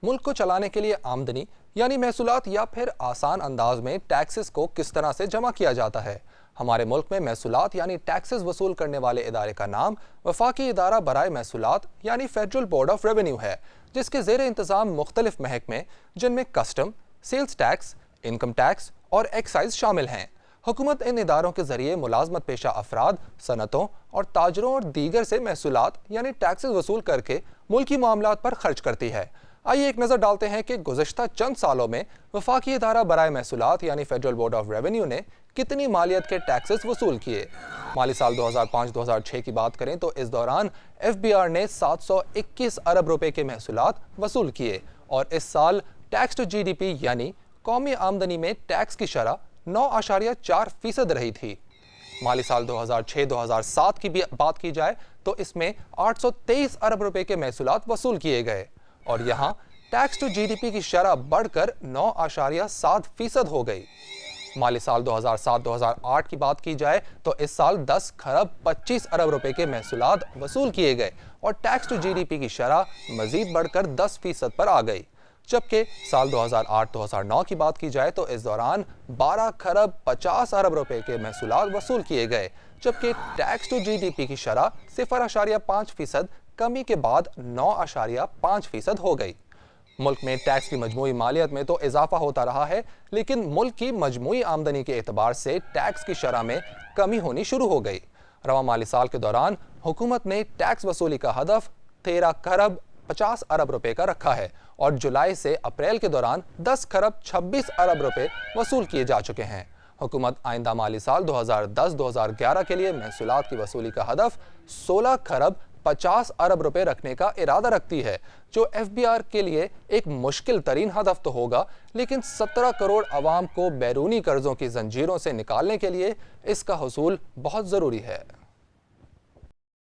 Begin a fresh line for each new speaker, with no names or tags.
मुल्क को चलाने के लिए आमदनी यानी महसूलात या फिर आसान अंदाज में टैक्सेस को किस तरह से जमा किया जाता है। हमारे मुल्क में महसूलात यानी टैक्सेस वसूल करने वाले इदारे का नाम वफाकी इदारा बराए महसूलात यानी फेडरल बोर्ड ऑफ रेवेन्यू है, जिसके ज़ेर इंतज़ाम मुख्तलिफ महकमे जिनमें custom, sales tax, income tax और एक्साइज शामिल हैं। हुकूमत इन इदारों के जरिए मुलाजमत पेशा अफराद, सनतों और ताजरों और दीगर से महसूलात यानी टैक्सेस वसूल करके मुल्की मामलात पर खर्च करती है। आइए एक नज़र डालते हैं कि गुज़श्ता चंद सालों में वफाकी इदारा बराए महसूलात यानी फेडरल बोर्ड ऑफ रेवेन्यू ने कितनी मालियत के टैक्सेस वसूल किए। माली साल 2005-2006 की बात करें तो इस दौरान FBR ने 721 अरब रुपए के महसूलात वसूल किए और इस साल टैक्स टू GDP यानी कौमी आमदनी में टैक्स की शरह 9.4% रही थी। माली साल 2006-2007 की भी बात की जाए तो इसमें 823 अरब रुपए के महसूलात वसूल किए गए और यहाँ टैक्स टू GDP की शरह बढ़कर 9.7% हो गई। माली साल 2007-2008 की बात की जाए तो इस साल 10 खरब 25 अरब रुपए के महसूलात वसूल किए गए और टैक्स टू GDP की शरह मजीद बढ़कर 10% पर आ गई। जबकि साल 2008-2009 की बात की जाए तो इस दौरान 12 खरब 50 अरब रुपए के महसूलात वसूल किए गए, जबकि टैक्स टू GDP की शरह 0.5% कमी के बाद 9.5% हो गई। मुल्क में टैक्स की मजमूई मालियत में तो इजाफा होता रहा है, लेकिन मुल्क की मजमूई आमदनी के एतबार से टैक्स की शरह में कमी होनी शुरू हो गई। रवा माली साल के दौरान हुकूमत ने टैक्स वसूली का हदफ 13 खरब 50 अरब रुपए का रखा है और जुलाई से अप्रैल के दौरान 10 खरब 26 अरब रुपए वसूल किए जा चुके हैं। हुकूमत आइंदा माली साल 2010-2011 के लिए महसूलात की वसूली का हदफ 16 खरब 50 अरब रुपए रखने का इरादा रखती है, जो FBR के लिए एक मुश्किल तरीन हदफ तो होगा, लेकिन 17 करोड़ अवाम को बैरूनी कर्जों की जंजीरों से निकालने के लिए इसका हुसूल बहुत ज़रूरी है।